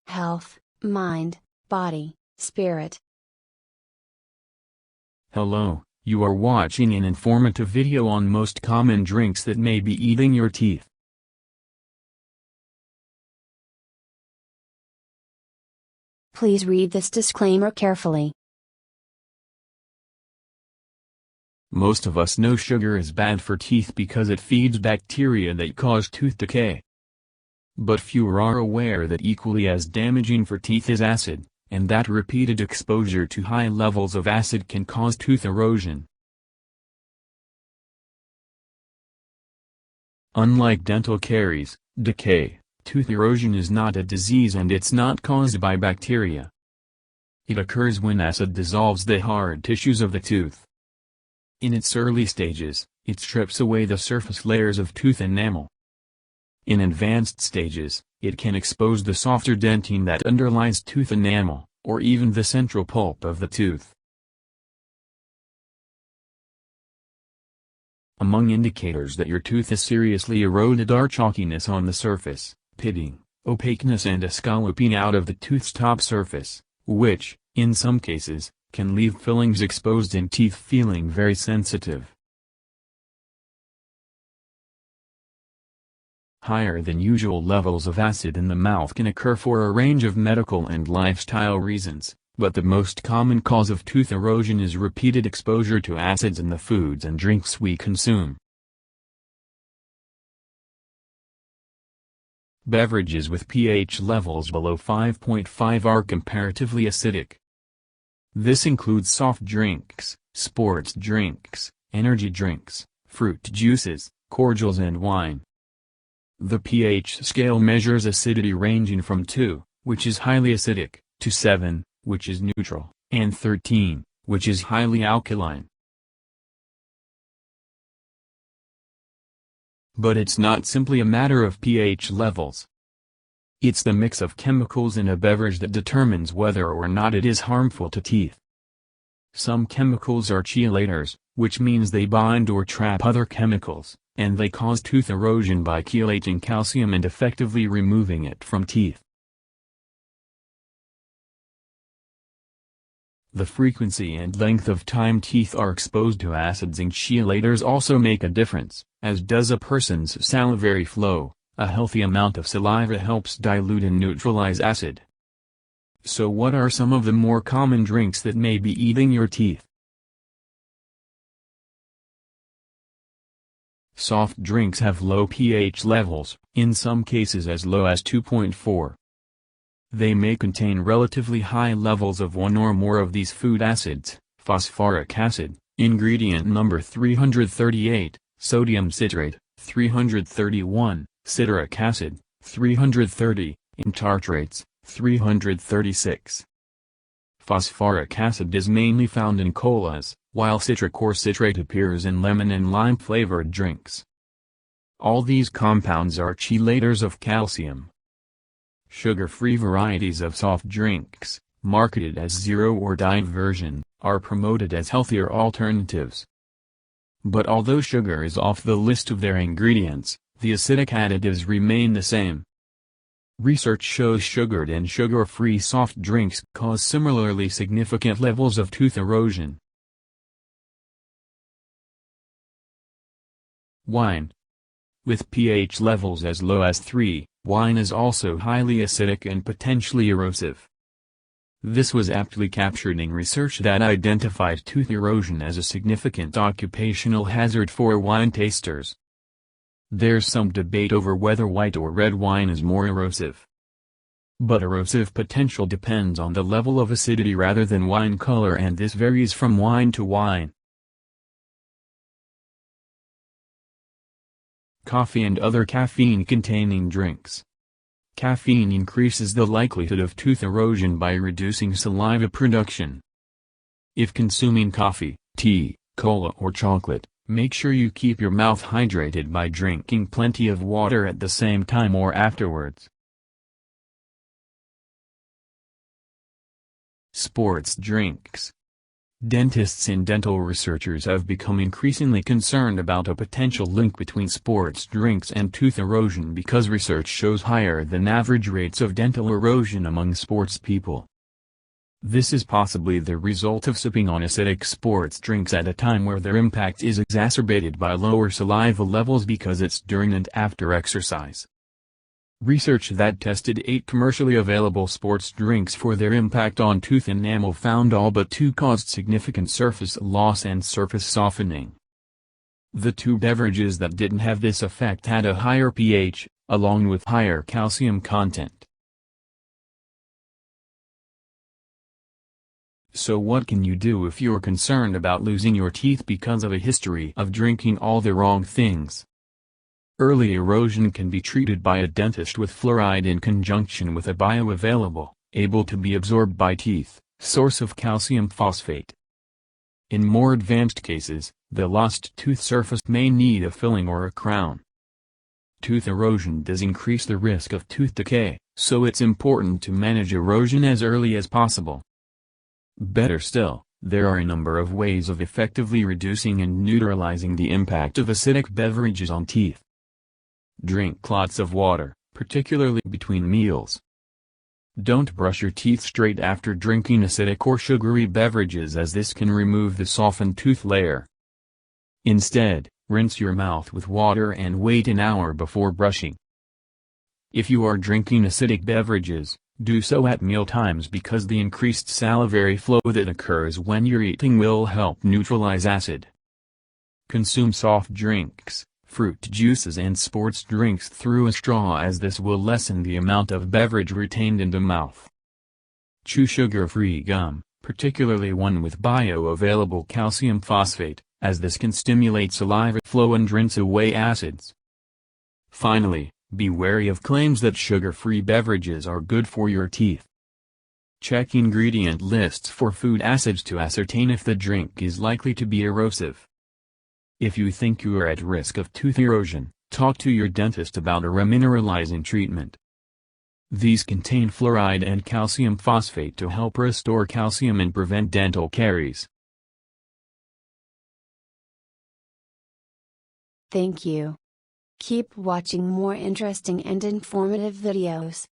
health, mind, body, spirit. Hello, you are watching an informative video on most common drinks that may be eating your teeth. Please read this disclaimer carefully. Most of us know sugar is bad for teeth because it feeds bacteria that cause tooth decay. But few are aware that equally as damaging for teeth is acid, and that repeated exposure to high levels of acid can cause tooth erosion. Unlike dental caries, decay, tooth erosion is not a disease and it's not caused by bacteria. It occurs when acid dissolves the hard tissues of the tooth. In its early stages, it strips away the surface layers of tooth enamel. In advanced stages, it can expose the softer dentine that underlies tooth enamel, or even the central pulp of the tooth. Among indicators that your tooth is seriously eroded are chalkiness on the surface, pitting, opaqueness and a scalloping out of the tooth's top surface, which, in some cases, can leave fillings exposed and teeth feeling very sensitive. Higher than usual levels of acid in the mouth can occur for a range of medical and lifestyle reasons, but the most common cause of tooth erosion is repeated exposure to acids in the foods and drinks we consume. Beverages with pH levels below 5.5 are comparatively acidic. This includes soft drinks, sports drinks, energy drinks, fruit juices, cordials and wine. The pH scale measures acidity ranging from 2, which is highly acidic, to 7, which is neutral, and 13, which is highly alkaline. But it's not simply a matter of pH levels. It's the mix of chemicals in a beverage that determines whether or not it is harmful to teeth. Some chemicals are chelators, which means they bind or trap other chemicals, and they cause tooth erosion by chelating calcium and effectively removing it from teeth. The frequency and length of time teeth are exposed to acids and chelators also make a difference, as does a person's salivary flow. A healthy amount of saliva helps dilute and neutralize acid. So what are some of the more common drinks that may be eating your teeth? Soft drinks have low pH levels, in some cases as low as 2.4. They may contain relatively high levels of one or more of these food acids: phosphoric acid, ingredient number 338, sodium citrate, 331, citric acid, 330, and tartrates, 336. Phosphoric acid is mainly found in colas, while citric or citrate appears in lemon and lime-flavored drinks. All these compounds are chelators of calcium. Sugar-free varieties of soft drinks, marketed as zero or diet version, are promoted as healthier alternatives. But although sugar is off the list of their ingredients, the acidic additives remain the same. Research shows sugared and sugar-free soft drinks cause similarly significant levels of tooth erosion. Wine. With pH levels as low as 3, wine is also highly acidic and potentially erosive. This was aptly captured in research that identified tooth erosion as a significant occupational hazard for wine tasters. There's some debate over whether white or red wine is more erosive. But erosive potential depends on the level of acidity rather than wine color, and this varies from wine to wine. Coffee and other caffeine-containing drinks. Caffeine increases the likelihood of tooth erosion by reducing saliva production. If consuming coffee, tea, cola or chocolate, make sure you keep your mouth hydrated by drinking plenty of water at the same time or afterwards. Sports drinks. Dentists and dental researchers have become increasingly concerned about a potential link between sports drinks and tooth erosion because research shows higher than average rates of dental erosion among sports people. This is possibly the result of sipping on acidic sports drinks at a time where their impact is exacerbated by lower saliva levels because it's during and after exercise. Research that tested 8 commercially available sports drinks for their impact on tooth enamel found all but 2 caused significant surface loss and surface softening. The 2 beverages that didn't have this effect had a higher pH, along with higher calcium content. So what can you do if you're concerned about losing your teeth because of a history of drinking all the wrong things? Early erosion can be treated by a dentist with fluoride in conjunction with a bioavailable, able to be absorbed by teeth, source of calcium phosphate. In more advanced cases, the lost tooth surface may need a filling or a crown. Tooth erosion does increase the risk of tooth decay, so it's important to manage erosion as early as possible. Better still, there are a number of ways of effectively reducing and neutralizing the impact of acidic beverages on teeth. Drink lots of water, particularly between meals. Don't brush your teeth straight after drinking acidic or sugary beverages as this can remove the softened tooth layer. Instead, rinse your mouth with water and wait an hour before brushing. If you are drinking acidic beverages, do so at meal times because the increased salivary flow that occurs when you're eating will help neutralize acid. Consume soft drinks, fruit juices and sports drinks through a straw as this will lessen the amount of beverage retained in the mouth. Chew sugar-free gum, particularly one with bioavailable calcium phosphate, as this can stimulate saliva flow and rinse away acids. Finally, be wary of claims that sugar-free beverages are good for your teeth. Check ingredient lists for food acids to ascertain if the drink is likely to be erosive. If you think you are at risk of tooth erosion, talk to your dentist about a remineralizing treatment. These contain fluoride and calcium phosphate to help restore calcium and prevent dental caries. Thank you. Keep watching more interesting and informative videos.